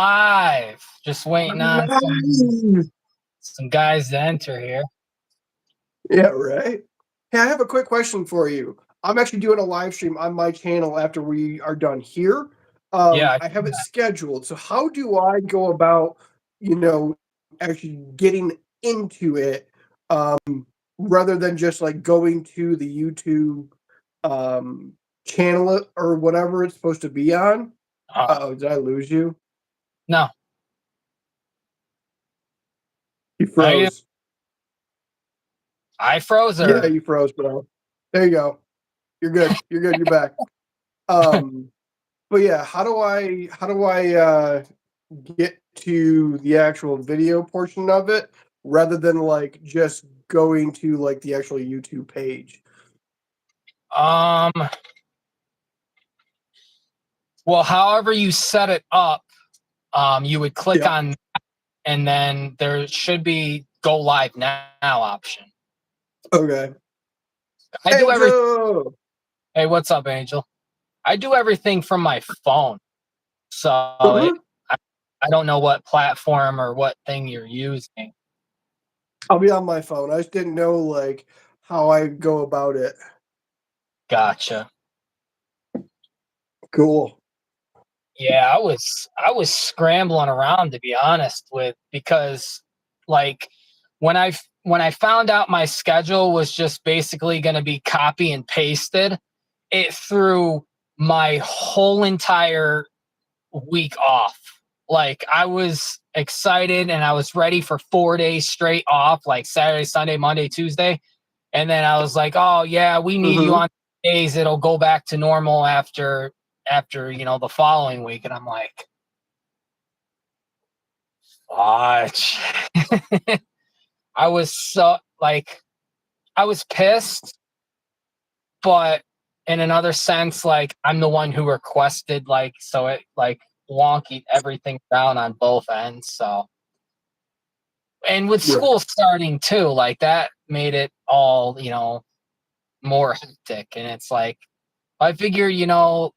Live. Just waiting on Nice. some guys to enter here. Yeah, right. Hey, I have a quick question for you. I'm actually doing a live stream on my channel after we are done here. Yeah, I have it scheduled. So how do I go about, actually getting into it, rather than just like going to the YouTube um channel or whatever it's supposed to be on? uh, Oh, did I lose you? no, You I froze. I froze Yeah, her. you froze, bro. There you go. You're good. You're good. You're back. Um, but yeah, how do I get to the actual video portion of it rather than like just going to like the actual YouTube page? Um, well, however you set it up, you would click Yeah. on, and then there should be go live now option. Okay. I do every. Angel. Hey, what's up, Angel? I do everything from my phone, so Mhm. I don't know what platform or what thing you're using. I'll be on my phone. I just didn't know like how I go about it. Gotcha. Cool. Yeah, I was scrambling around to be honest with because like when I found out my schedule was just basically going to be copy and pasted, it threw my whole entire week off. Like I was excited and I was ready for 4 days straight off, like Saturday, Sunday, Monday, Tuesday, and then I was like, "Oh yeah, we need you Mhm. on days. It'll go back to normal after the following week." And I'm like, "Watch." I was so like I was pissed, but in another sense, like I'm the one who requested, like, so it like wonky everything down on both ends. So, and with Yeah. school starting too, like that made it all more hectic. And it's like I figure,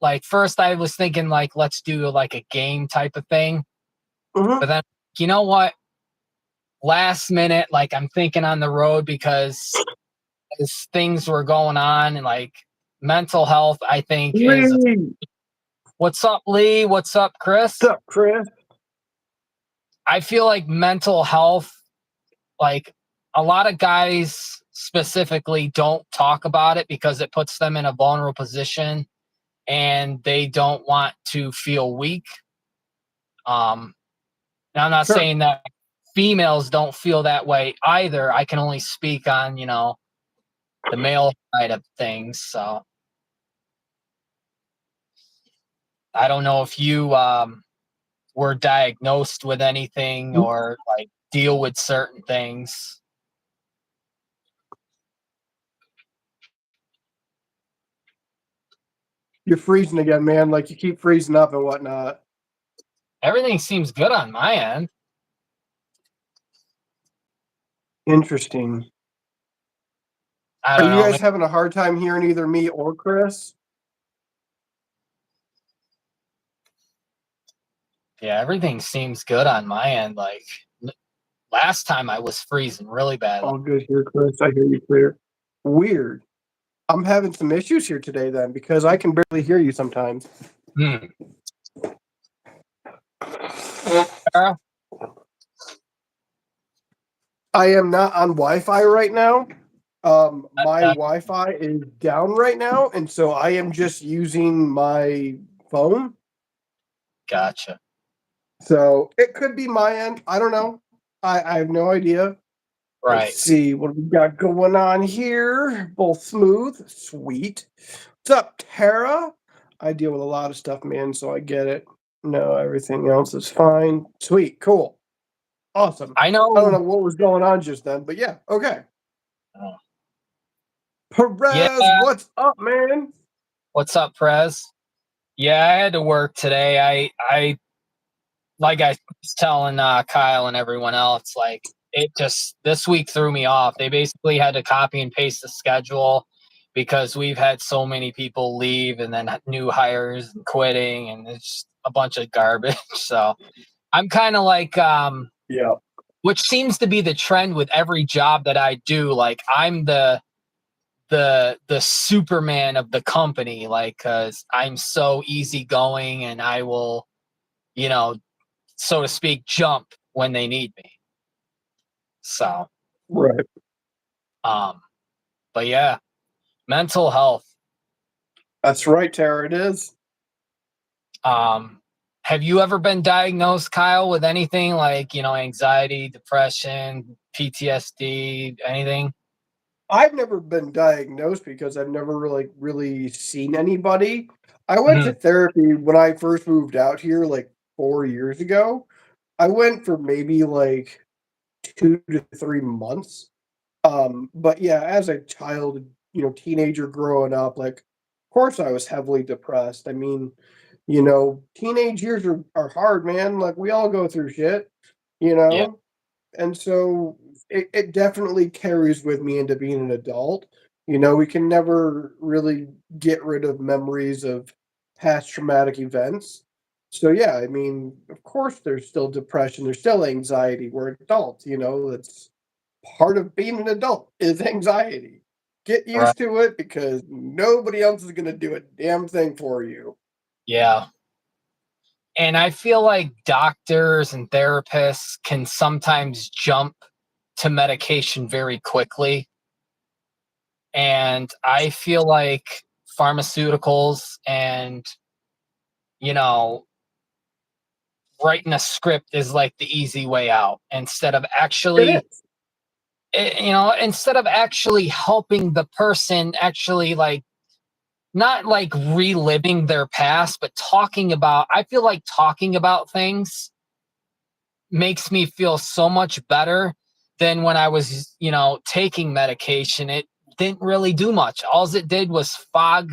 like first I was thinking like let's do like a game type of thing, Mhm. but then you know what? Last minute, like I'm thinking on the road because as things were going on and like mental health, I think is Lee. what's up, Lee? What's up, What's Chris? up, Chris? I feel like mental health, like a lot of guys specifically don't talk about it because it puts them in a vulnerable position and they don't want to feel weak. And I'm not Sure. saying that females don't feel that way either. I can only speak on, the male side of things. So I don't know if you were diagnosed with anything or like deal with certain things. You're freezing again, man. Like you keep freezing up and whatnot. Everything seems good on my end. Interesting. I Are don't you know. guys having a hard time hearing either me or Chris? Yeah, everything seems good on my end. Like last time I was freezing really bad. All good here, Chris. I hear you clear. Weird. I'm having some issues here today then because I can barely hear you sometimes. Hmm. Sarah? I am not on Wi-Fi right now. My Wi-Fi is down right now, and so I am just using my phone. Gotcha. So it could be my end. I don't know. I have no idea. Let's Right. see what we got going on here. Both smooth, sweet. What's up, Tara? I deal with a lot of stuff, man, so I get it. No, everything else is fine. Sweet, cool, awesome. I I don't know. know what was going on just then, but yeah, okay. uh, Yeah. Perez, what's up, man? What's up, Prez? Yeah, I had to work today. I like I was telling Kyle and everyone else, like it just this week threw me off. They basically had to copy and paste the schedule because we've had so many people leave and then new hires and quitting, and it's just a bunch of garbage. So I'm kind of like, Yeah. which seems to be the trend with every job that I do. Like I'm the Superman of the company, like, cause I'm so easygoing and I will, you know, so to speak, jump when they need me. So, Right. um, but yeah, mental health. That's right, Tara. It is. Um, have you ever been diagnosed, Kyle, with anything like, anxiety, depression, PTSD, anything? I've never been diagnosed because I've never really seen anybody. I went to Mhm. therapy when I first moved out here like 4 years ago. I went for maybe like 2 to 3 months. But yeah, as a child, teenager growing up, like, of course I was heavily depressed. I mean, teenage years are hard, man. Like we all go through shit, you Yeah, know? And so it definitely carries with me into being an adult. We can never really get rid of memories of past traumatic events. So yeah, I mean, of course there's still depression, there's still anxiety. We're adults, that's part of being an adult is anxiety. Get right. used to it because nobody else is gonna do a damn thing for you. Yeah. And I feel like doctors and therapists can sometimes jump to medication very quickly. And I feel like pharmaceuticals and, you know, writing a script is like the easy way out instead of It actually, is. instead of actually helping the person actually like not like reliving their past, but talking about, I feel like talking about things makes me feel so much better than when I was, taking medication. It didn't really do much. All it did was fog,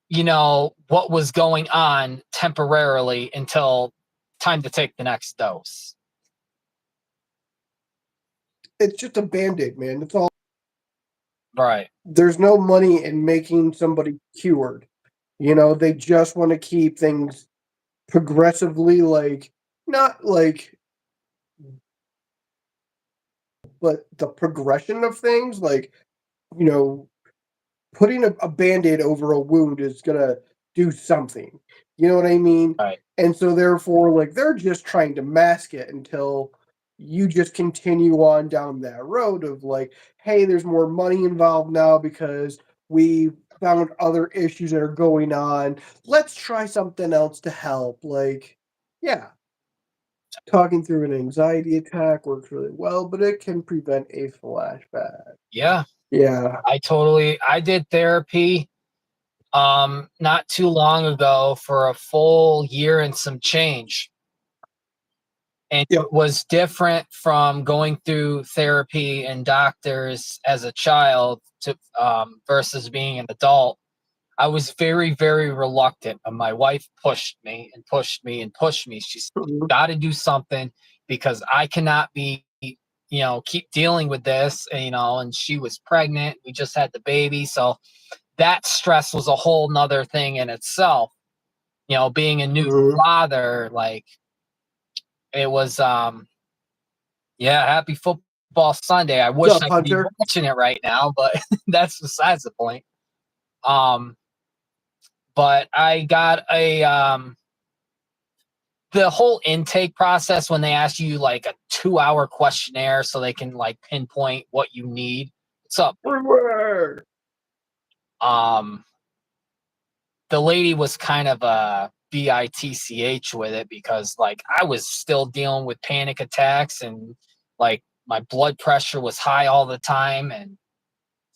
what was going on temporarily until time to take the next dose. It's just a band-aid, man. It's all Right. there's no money in making somebody cured. They just want to keep things progressively like not like but the progression of things like, you know, putting a band-aid over a wound is gonna do something. You know what I mean? Right. And so therefore, like they're just trying to mask it until you just continue on down that road of like, hey, there's more money involved now because we found other issues that are going on. Let's try something else to help. Like, yeah, talking through an anxiety attack works really well, but it can prevent a flashback. Yeah. Yeah. I did therapy not too long ago for a full year and some change. And Yep. it was different from going through therapy and doctors as a child to versus being an adult. I was very, very reluctant, but my wife pushed me and pushed me and pushed me. She said, "You Mhm. got to do something because I cannot be, keep dealing with this." And she was pregnant. We just had the baby. So that stress was a whole nother thing in itself. Being a new Mhm. father, like it was, yeah, happy football Sunday. I wish What's up, I could be Hunter? watching it right now, but that's besides the point. Um, but I got the whole intake process when they ask you like a 2-hour questionnaire so they can like pinpoint what you need. What's up? Forward. Um, the lady was kind of a bitch with it because like I was still dealing with panic attacks and like my blood pressure was high all the time and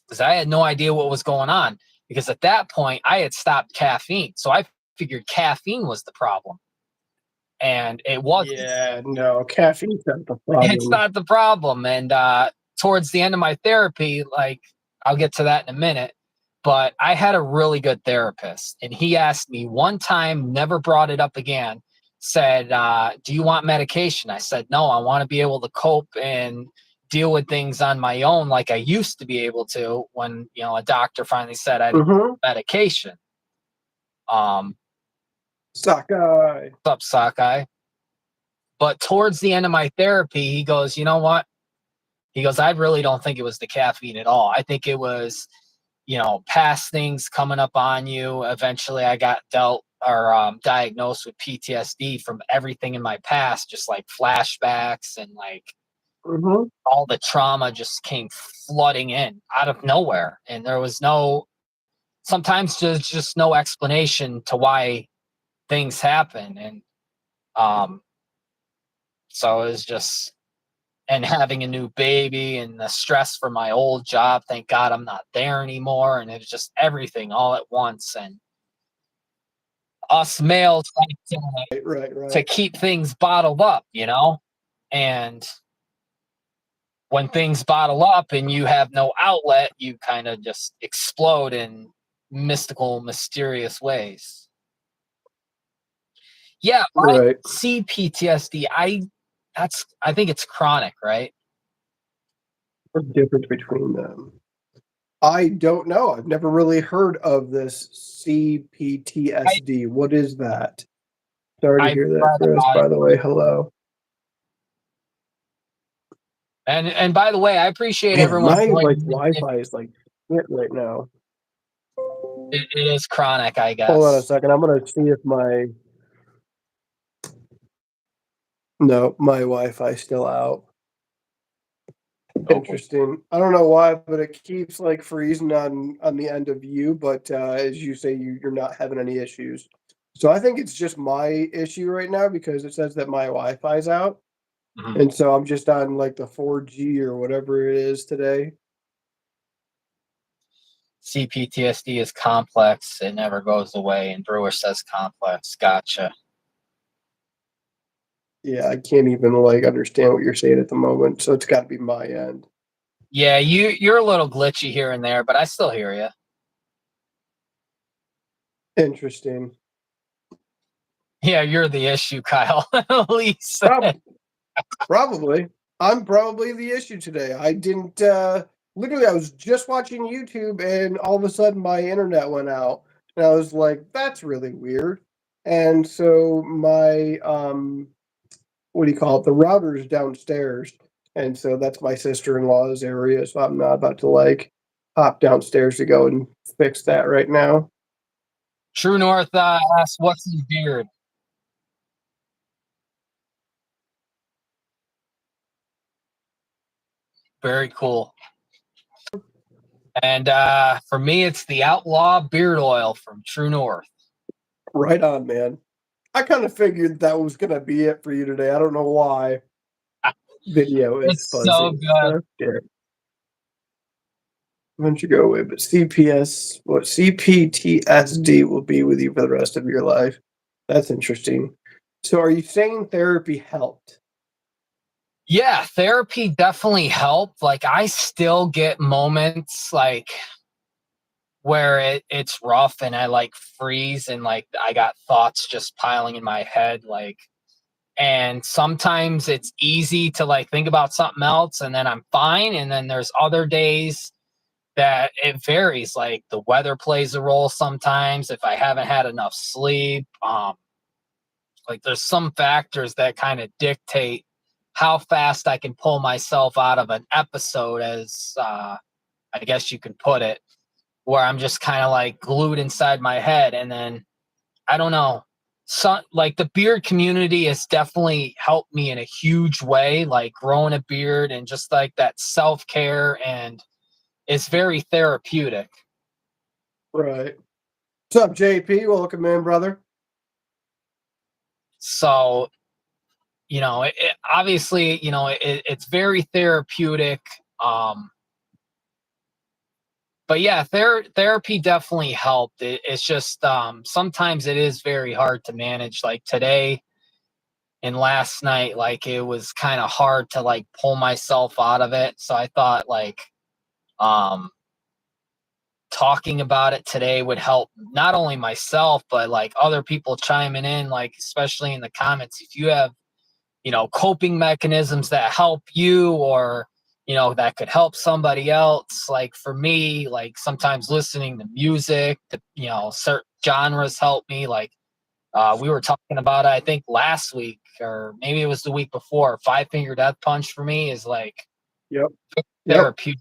because I had no idea what was going on because at that point I had stopped caffeine. So I figured caffeine was the problem. And it wasn't. Yeah, no, caffeine's not the It's problem. not the problem. And towards the end of my therapy, like I'll get to that in a minute, but I had a really good therapist. And he asked me one time, never brought it up again, said, do you want medication? I said, no, I want to be able to cope and deal with things on my own like I used to be able to when, a doctor finally said I needed Mhm. medication. Um, Sockeye. what's up, Sockeye? But towards the end of my therapy, he goes, you know what? He goes, I really don't think it was the caffeine at all. I think it was, past things coming up on you. Eventually, I got diagnosed with PTSD from everything in my past, just like flashbacks and like Mm-hmm. all the trauma just came flooding in out of nowhere. And there was sometimes there's just no explanation to why things happen. And so it was just, and having a new baby and the stress for my old job. Thank God I'm not there anymore. And it was just everything all at once. And us males like to Right. keep things bottled up, and when things bottle up and you have no outlet, you kind of just explode in mystical, mysterious ways. Yeah, I Right. see PTSD. I think it's chronic, right? What's the difference between them? I don't know. I've never really heard of this I CPTSD. What is that? Sorry to I've hear that, read Chris. about it. By the way, hello. And by the way, I appreciate Man, everyone my like joining. Wi-Fi is like shit right now. It is chronic, I Hold on a guess. second. I'm gonna see if my no, my Wi-Fi's still out. Oh, Interesting. I don't know why, but it keeps like freezing on the end of you. But as you say, you're not having any issues. So I think it's just my issue right now because it says that my Wi-Fi's out, mhm. and so I'm just on like the 4G or whatever it is today. CPTSD is complex. It never goes away. And Brewer says complex. Gotcha. Yeah, I can't even like understand what you're saying at the moment. So it's got to be my end. Yeah, you're a little glitchy here and there, but I still hear you. Interesting. Yeah, you're the issue, Kyle. Lisa. Probably. I'm probably the issue today. I didn't literally I was just watching YouTube and all of a sudden my internet went out. And I was like, that's really weird. And so my what do you call it? The router's downstairs. And so that's my sister-in-law's area. So I'm not about to like hop downstairs to go and fix that right now. True North asks, what's his beard? Very cool. And for me, it's the Outlaw Beard Oil from True North. Right on, man. I kind of figured that was gonna be it for you today. I don't know why. Video is It's so fuzzy. good. Okay. Why don't you go away? But CPTSD will be with you for the rest of your life. That's interesting. So are you saying therapy helped? Yeah, therapy definitely helped. Like I still get moments like where it's rough and I like freeze and like I got thoughts just piling in my head like, and sometimes it's easy to like think about something else and then I'm fine, and then there's other days that it varies, like the weather plays a role sometimes if I haven't had enough sleep. Like there's some factors that kind of dictate how fast I can pull myself out of an episode, as I guess you could put it, where I'm just kind of like glued inside my head. And then I don't know, like the beard community has definitely helped me in a huge way, like growing a beard and just like that self-care, and it's very therapeutic. Right. What's up, JP? Welcome in, brother. So obviously it's very therapeutic. But yeah, therapy definitely helped. It's just sometimes it is very hard to manage. Like today and last night, like it was kind of hard to like pull myself out of it. So I thought like um, talking about it today would help not only myself but like other people chiming in, like especially in the comments. If you have coping mechanisms that help you, or that could help somebody else. Like for me, like sometimes listening to music, certain genres help me. Like we were talking about it, I think last week, or maybe it was the week before. Five Finger Death Punch for me is like Yep. therapeutic.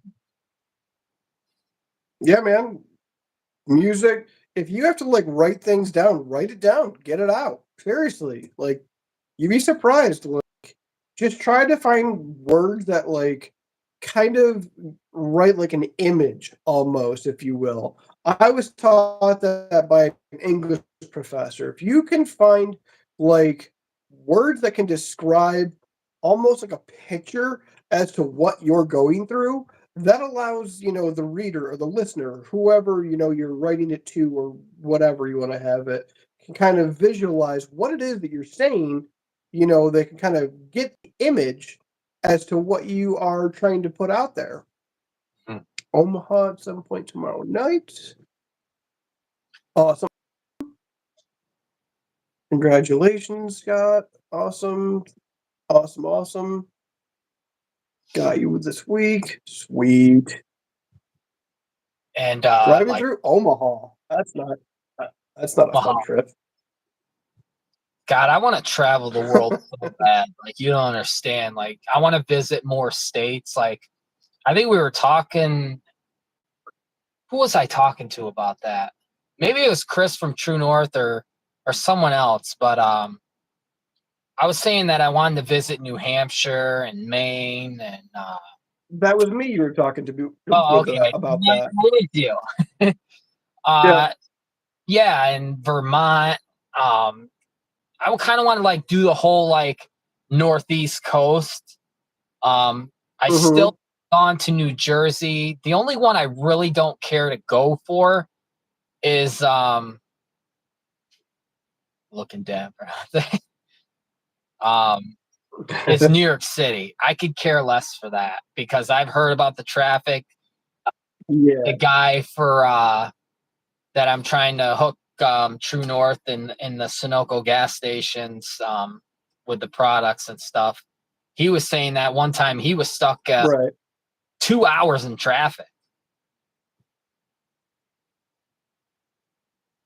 Yeah, man. Music. If you have to like write things down, write it down. Get it out. Seriously. Like you'd be surprised. Like just try to find words that like kind of write like an image almost, if you will. I was taught that by an English professor. If you can find like words that can describe almost like a picture as to what you're going through, that allows, the reader or the listener, whoever, you're writing it to or whatever you want to have it, can kind of visualize what it is that you're saying. They can kind of get the image as to what you are trying to put out there. Omaha at some point tomorrow night. Awesome. Congratulations, Scott. Awesome. Awesome. Got you this week. Sweet. And driving through Omaha. That's not a fun trip. God, I want to travel the world so bad. Like you don't understand. Like I want to visit more states. Like I think we were talking. Who was I talking to about that? Maybe it was Chris from True North or someone else. But I was saying that I wanted to visit New Hampshire and Maine and. That was me you were talking to about that. With you. Yeah, and Vermont. I would kind of want to like do the whole like northeast coast. I still gone to New Jersey. The only one I really don't care to go for is looking down. It's New York City. I could care less for that because I've heard about the traffic. Yeah. The guy for that I'm trying to hook True North in the Sunoco gas stations with the products and stuff. He was saying that one time he was stuck 2 hours in traffic.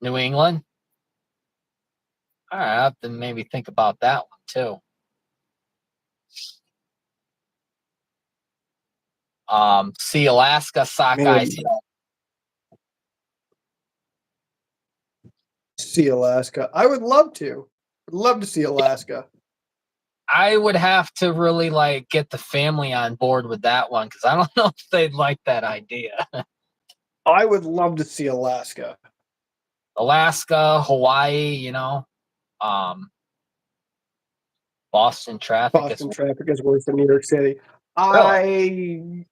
New England? All right, I have to maybe think about that one too. See Alaska sockeye. See Alaska. I would love to. I'd love to see Alaska. I would have to really like get the family on board with that one because I don't know if they'd like that idea. I would love to see Alaska. Alaska, Hawaii, Boston traffic. Traffic is worse than New York City. Really?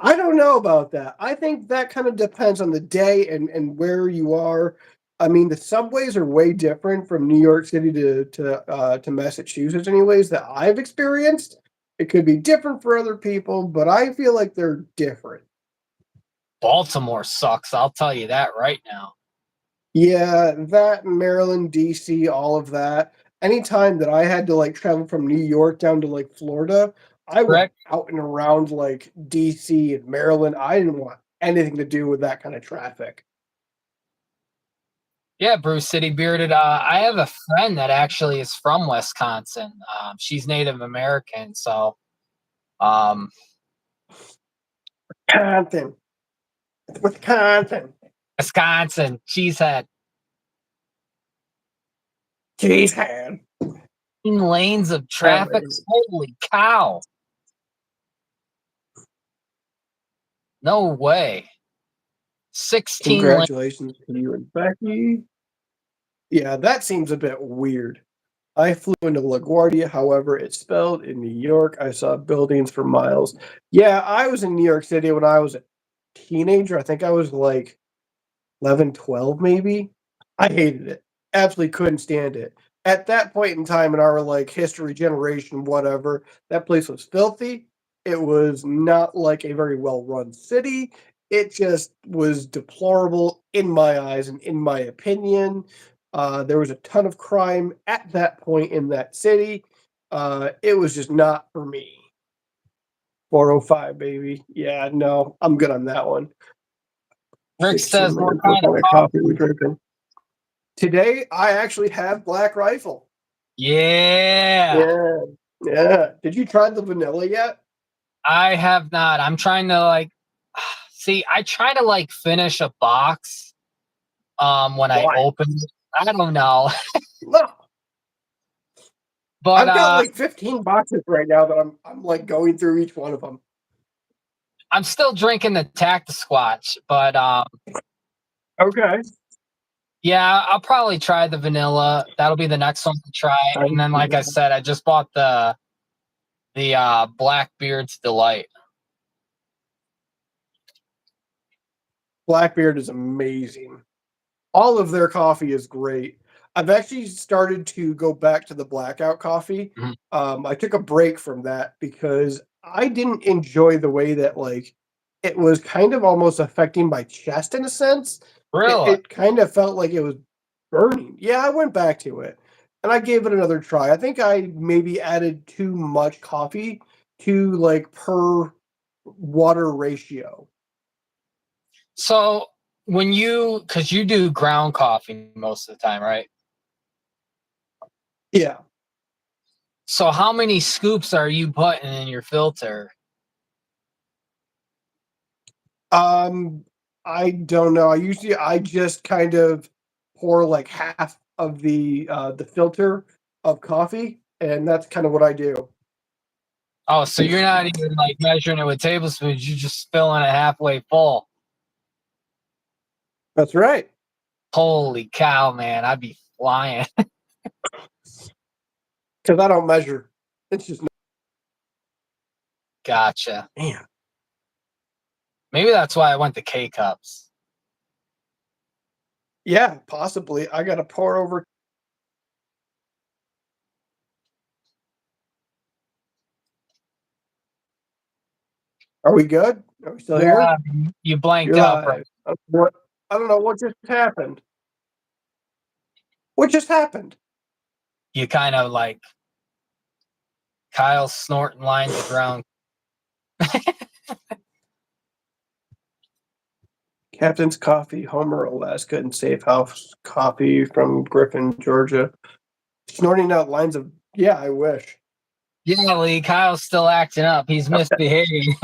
I don't know about that. I think that kind of depends on the day and where you are. I mean, the subways are way different from New York City to Massachusetts, anyways, that I've experienced. It could be different for other people, but I feel like they're different. Baltimore sucks. I'll tell you that right now. Yeah, that Maryland, DC, all of that. Anytime that I had to like travel from New York down to like Florida, I went out and around like DC and Maryland. I didn't want anything to do with that kind of traffic. Yeah, Bruce City Bearded. I have a friend that actually is from Wisconsin. She's Native American, so Wisconsin. Cheesehead. Cheesehead. Lanes of traffic. Holy cow. No way. 16 Congratulations to you and Becky. Yeah, that seems a bit weird. I flew into LaGuardia, however, it's spelled in New York. I saw buildings for miles. Yeah, I was in New York City when I was a teenager. I think I was like 11, 12 maybe. I hated it. Absolutely couldn't stand it. At that point in time in our like history generation, whatever, that place was filthy. It was not like a very well run city. It just was deplorable in my eyes and in my opinion. There was a ton of crime at that point in that city. It was just not for me. 405, baby. Yeah, no, I'm good on that one. Rick says, what kind of coffee are we drinking? Today I actually have Black Rifle. Yeah. Yeah, yeah. Did you try the vanilla yet? I have not. I'm trying to like see, I try to like finish a box when I Why? open it. I don't know. No, But I've got like 15 boxes right now that I'm like going through each one of them. I'm still drinking the Tacti Squatch, but Okay. yeah, I'll probably try the vanilla. That'll be the next one to try. And then like I said, I just bought the Blackbeard's Delight. Blackbeard is amazing. All of their coffee is great. I've actually started to go back to the blackout coffee. Mhm. I took a break from that because I didn't enjoy the way that like it was kind of almost affecting my chest in a sense. It, Really? it kind of felt like it was burning. Yeah, I went back to it and I gave it another try. I think I maybe added too much coffee to like per water ratio. So when because you do ground coffee most of the time, right? Yeah. So how many scoops are you putting in your filter? Um, I don't know. I just kind of pour like half of the filter of coffee, and that's kind of what I do. Oh, so you're not even like measuring it with tablespoons, you're just filling it halfway full. That's right. Holy cow, man, I'd be flying. Because I don't measure. It's just Gotcha. man. Maybe that's why I went to K cups. Yeah, possibly. I got to pour over. Are we good? Are we still here? Yeah, you blanked You're out for live. What? I don't know what just happened. What just happened? you kind of like Kyle snorting lines of ground. Captain's Coffee, Homer, Alaska, and Safe House Coffee from Griffin, Georgia. Snorting out lines of. Yeah, I wish. Yeah, Lee, Kyle's still acting up. He's misbehaving.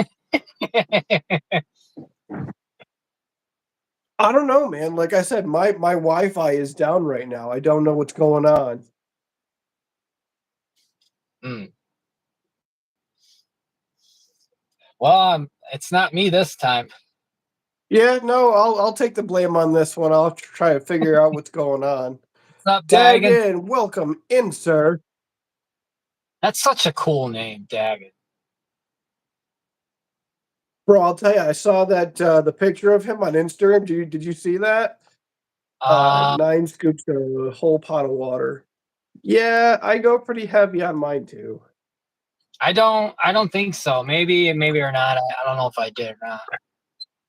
I don't know, man. Like I said, my Wi-Fi is down right now. I don't know what's going on. Mm. Well, it's not me this time. Yeah, no, I'll take the blame on this one. I'll try to figure out what's going on. What's up, Daggin? Daggin, welcome in, sir. That's such a cool name, Daggin. Bro, I'll tell you, I saw that the picture of him on Instagram. Did you see that? Uh, 9 scoops of a whole pot of water. Yeah, I go pretty heavy on mine too. I don't think so. Maybe or not. I don't know if I did or not.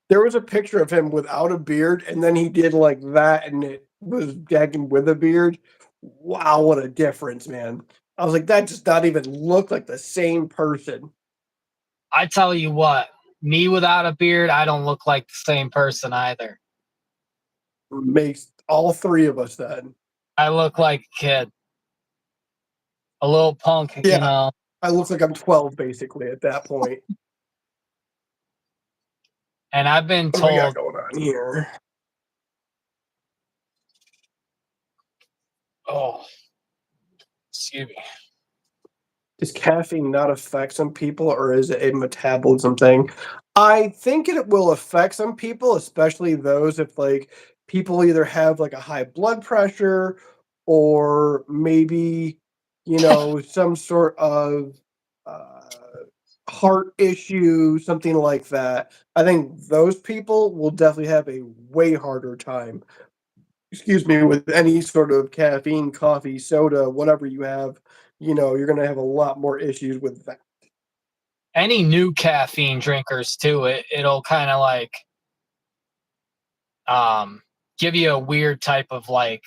There was a picture of him without a beard, and then he did like that, and it was Daggin with a beard. Wow, what a difference, man. I was like, that does not even look like the same person. I tell you what, me without a beard, I don't look like the same person either. Makes all three of us then. I look like a kid, a little punk, you Yeah, know. I look like I'm 12 basically at that point. And I've been What do we got told, going on here? oh, excuse me. Does caffeine not affect some people, or is it a metabolism thing? I think it will affect some people, especially those if like people either have like a high blood pressure or maybe some sort of uh, heart issue, something like that. I think those people will definitely have a way harder time. Excuse me, with any sort of caffeine, coffee, soda, whatever you have, you're going to have a lot more issues with that. Any new caffeine drinkers too, it'll kind of like um give you a weird type of like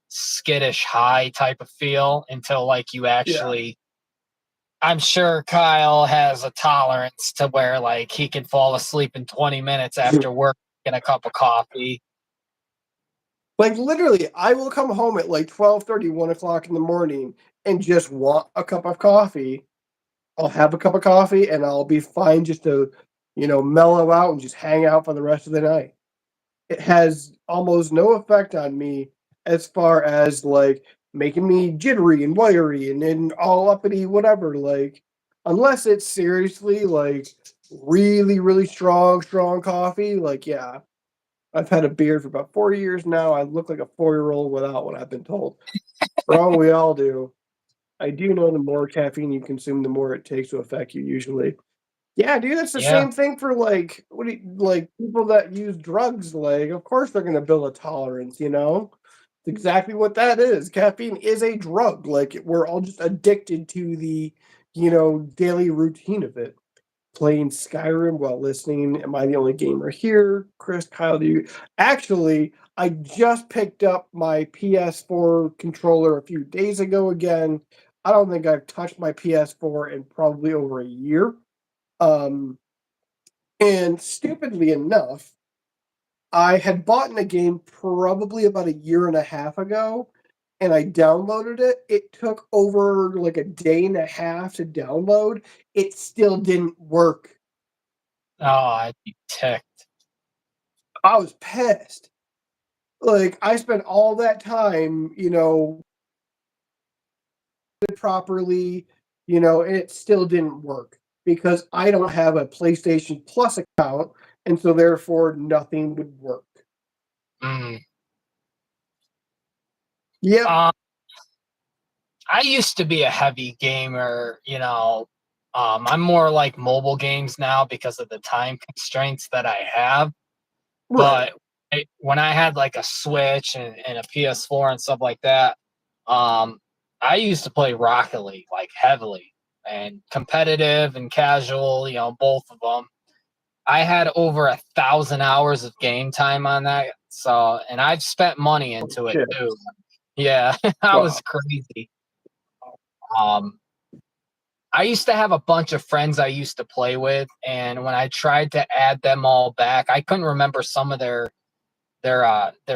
skittish high type of feel until like you Yeah. actually I'm sure Kyle has a tolerance to where like he can fall asleep in 20 minutes after work, get a cup of coffee. Like literally, I will come home at like 12:30, 1 o'clock in the morning and just want a cup of coffee. I'll have a cup of coffee and I'll be fine just to, mellow out and just hang out for the rest of the night. It has almost no effect on me as far as like making me jittery and wiry and all uppity, whatever. Like, unless it's seriously like really, really strong coffee, like, yeah, I've had a beard for about 4 years now. I look like a 4-year-old without what I've been told. Wrong, we all do. I do know the more caffeine you consume, the more it takes to affect you usually. Yeah, dude, that's the Yeah. same thing for like like people that use drugs. Like, of course they're gonna build a tolerance. It's exactly what that is. Caffeine is a drug. Like, we're all just addicted to the daily routine of it. Playing Skyrim while listening. Am I the only gamer here? Chris, Kyle, do you? Actually, I just picked up my PS4 controller a few days ago again. I don't think I've touched my PS4 in probably over a year. Um, and stupidly enough, I had bought in a game probably about a year and a half ago, and I downloaded it. It took over like a day and a half to download. It still didn't work. Oh, I'd be ticked. I was pissed. Like, I spent all that time, properly, and it still didn't work because I don't have a PlayStation Plus account, and so therefore nothing would work. Mm. Yep. Um, I used to be a heavy gamer, I'm more like mobile games now because of the time constraints that I have. Right. But when I had like a Switch and a PS4 and stuff like that, I used to play Rocket League like heavily and competitive and casual, both of them. I had over 1,000 hours of game time on that. So, and I've spent money Oh, into it shit. too. Yeah, that Wow. was crazy. Um, I used to have a bunch of friends I used to play with, and when I tried to add them all back, I couldn't remember some of their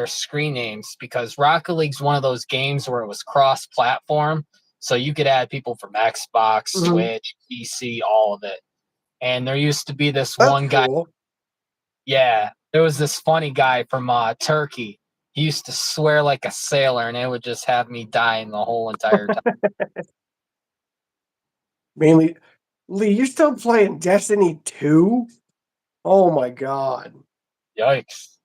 screen names because Rocket League's one of those games where it was cross platform, so you could add people from Xbox, Mhm. Switch, PC, all of it. And there used to be this That's one guy. cool. Yeah, there was this funny guy from Turkey. He used to swear like a sailor, and it would just have me dying the whole entire time. Mainly, Lee, you're still playing Destiny 2? Oh my god. Yikes!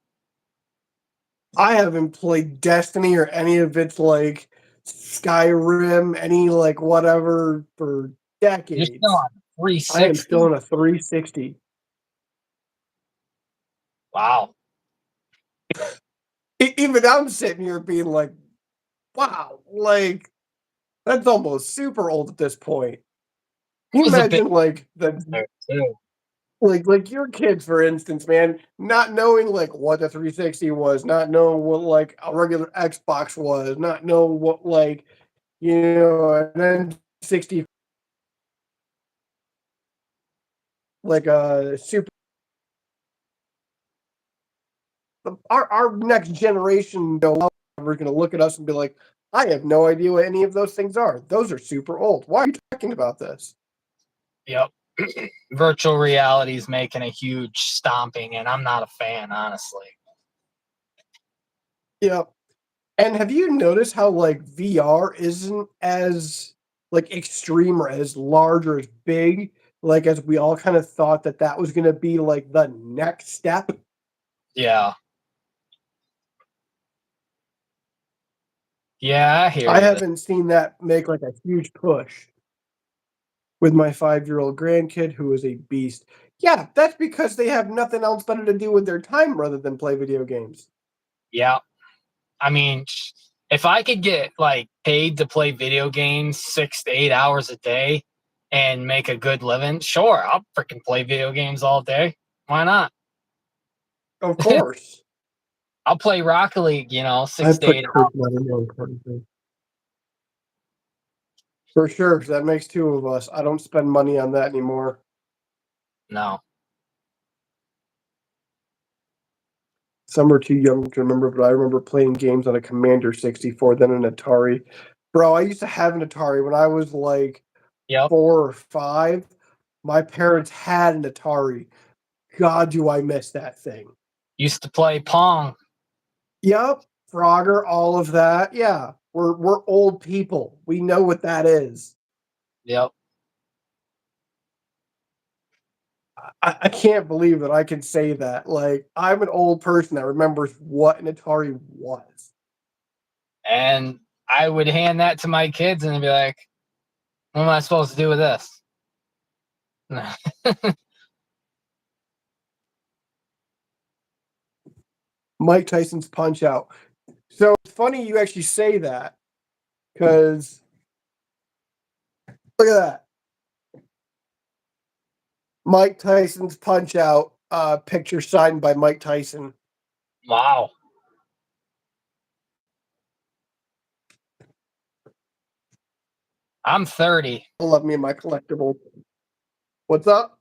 I haven't played Destiny or any of its like Skyrim, any like whatever for You're still decades. on I am 360? still in a 360. Wow. Even I'm sitting here being like, wow, like that's almost super old at this point. I Can you was a bit imagine like the there too. like your kids, for instance, man, not knowing like what the 360 was, not knowing what like a regular Xbox was, not knowing what like an N60 like a super. Our next generation, we're gonna look at us and be like, I have no idea what any of those things are. Those are super old. Why are you talking about this? Yep. Virtual reality is making a huge stomping, and I'm not a fan, honestly. Yeah. And have you noticed how like VR isn't as like extreme or as large or as big like as we all kind of thought that that was going to be like the next step? Yeah. Yeah, I hear I you. haven't seen that make like a huge push with my 5-year-old grandkid who is a beast. Yeah, that's because they have nothing else better to do with their time rather than play video games. Yeah. I mean, if I could get like paid to play video games 6 to 8 hours a day and make a good living, sure, I'll freaking play video games all day. Why not? Of course. I'll play Rocket League, I six to put eight Kurt hours. on a more important thing. For sure. That makes two of us. I don't spend money on that anymore. No. So Some are too young to remember, but I remember playing games on a Commander 64, then an Atari. Bro, I used to have an Atari when I was like Yep. 4 or 5. My parents had an Atari. God, do I miss that thing. Used to play Pong. Yep, Frogger, all of that. Yeah, we're old people. We know what that is. Yep. I can't believe that I can say that. Like, I'm an old person that remembers what an Atari was. And I would hand that to my kids and be like, what am I supposed to do with this? Mike Tyson's Punch Out. So it's funny you actually say that because look at that. Mike Tyson's Punch Out picture signed by Mike Tyson. Wow. I'm 30. I love me and my collectible. What's up?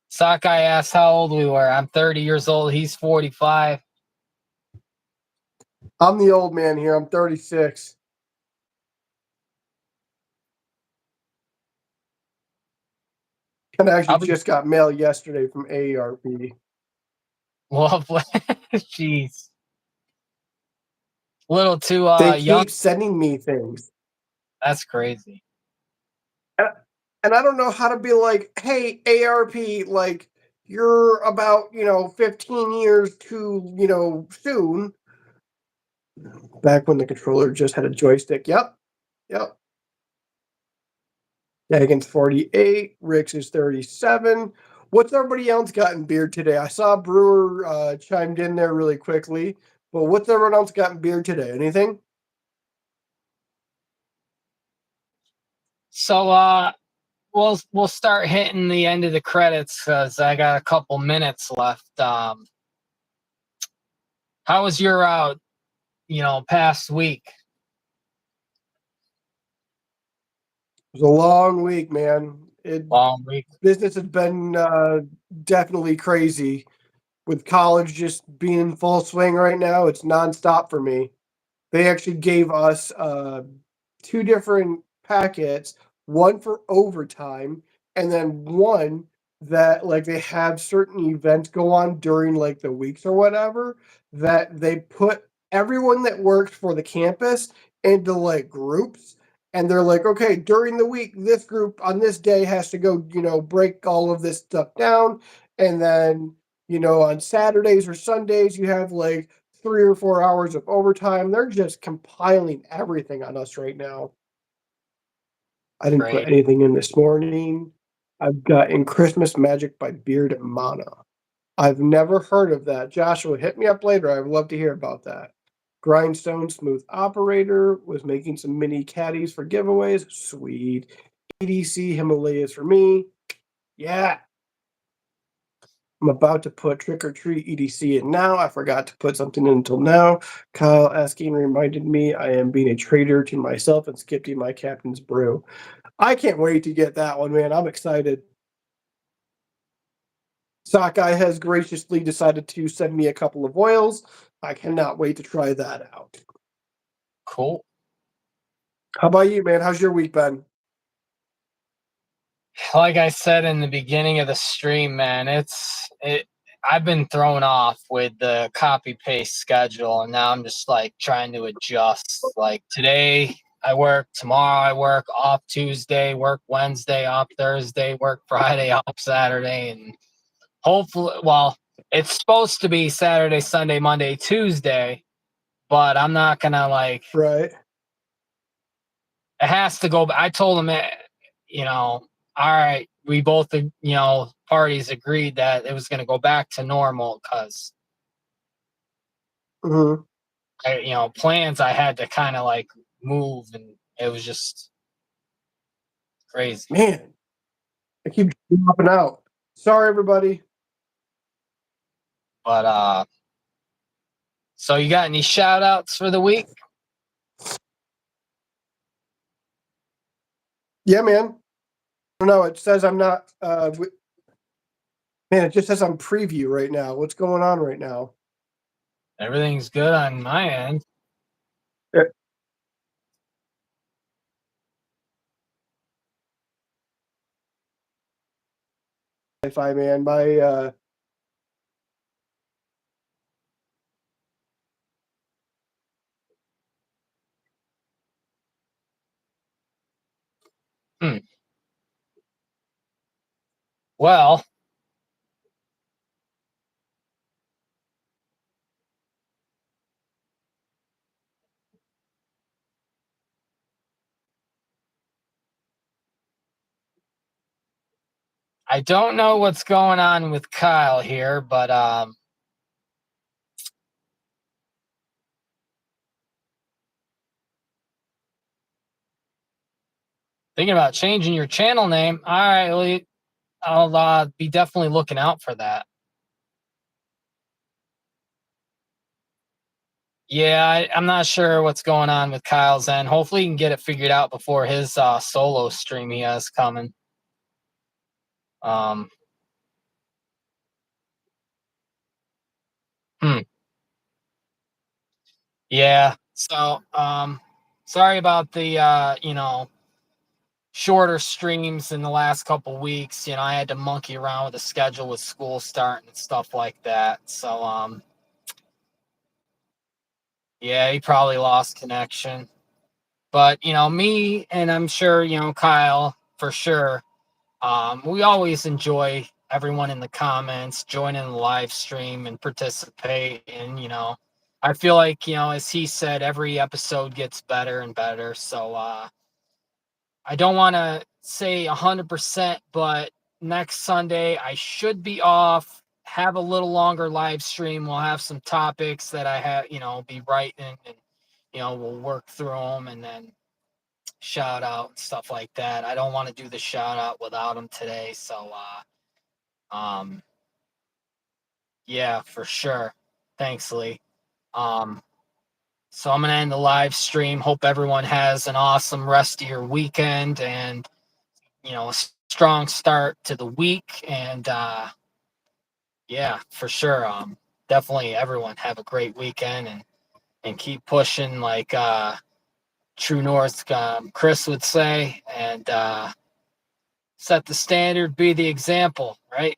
Sockeye asked how old we were. I'm 30 years old. He's 45. I'm the old man here. I'm 36. And I actually just got mail yesterday from AARP. Lovely. Jeez. Little too They young. keep sending me things. That's crazy. And I don't know how to be like, hey, AARP, like, you're about, 15 years too, soon. Back when the controller just had a joystick. Yep. Dagan's 48. Rick's is 37. What's everybody else got in beer today? I saw Brewer chimed in there really quickly. But what's everyone else got in beer today? Anything? So we'll start hitting the end of the credits because I got a couple minutes left. How was your past week? It was a long week, man. Long week. Business has been definitely crazy. With college just being in full swing right now, it's nonstop for me. They actually gave us 2 different packets, one for overtime, and then one that like they have certain events go on during like the weeks or whatever that they put everyone that works for the campus into like groups. And they're like, okay, during the week, this group on this day has to go, break all of this stuff down. And then, on Saturdays or Sundays, you have like 3 or 4 hours of overtime. They're just compiling everything on us right now. I didn't put Great. anything in this morning. I've got In Christmas Magic by Beard Mana. I've never heard of that. Joshua, hit me up later. I would love to hear about that. Grindstone Smooth Operator was making some mini caddies for giveaways. Sweet. EDC Himalayas for me. Yeah. I'm about to put Trick or Treat EDC in now. I forgot to put something in until now. Kyle asking reminded me I am being a traitor to myself and skipping my captain's brew. I can't wait to get that one, man. I'm excited. Sockeye has graciously decided to send me a couple of oils. I cannot wait to try that out. Cool. How about you, man? How's your week been? Like I said in the beginning of the stream, man, I've been thrown off with the copy paste schedule, and now I'm just like trying to adjust. Like today I work, tomorrow I work, off Tuesday, work Wednesday, off Thursday, work Friday, off Saturday, and hopefully, well, it's supposed to be Saturday, Sunday, Monday, Tuesday, but I'm not gonna like. Right. It has to go. I told him, all right, we both, parties agreed that it was going to go back to normal because, plans I had to kind of like move, and it was just crazy. Man, I keep dropping out. Sorry, everybody. But, so you got any shout outs for the week? Yeah, man. No, it says I'm not. Man, it just says I'm preview right now. What's going on right now? Everything's good on my end. Yeah. Sci-fi man, my Hmm. Well, I don't know what's going on with Kyle here, but thinking about changing your channel name. All right, well, I'll be definitely looking out for that. Yeah, I'm not sure what's going on with Kyle's end. Hopefully, he can get it figured out before his solo stream he has coming. Um, hmm. Yeah. So, sorry about the shorter streams in the last couple weeks. I had to monkey around with the schedule with school starting and stuff like that. So, yeah, he probably lost connection. But me and I'm sure Kyle for sure. We always enjoy everyone in the comments, join in the live stream and participate. And I feel like as he said, every episode gets better and better. So I don't want to say 100%, but next Sunday I should be off. Have a little longer live stream. We'll have some topics that I have, be writing, and we'll work through them and then shout out and stuff like that. I don't want to do the shout out without him today. So, yeah, for sure. Thanks, Lee. Um, so I'm gonna end the live stream. Hope everyone has an awesome rest of your weekend and a strong start to the week. And yeah, for sure. Definitely everyone have a great weekend and keep pushing like True North Chris would say, and set the standard, be the example, right?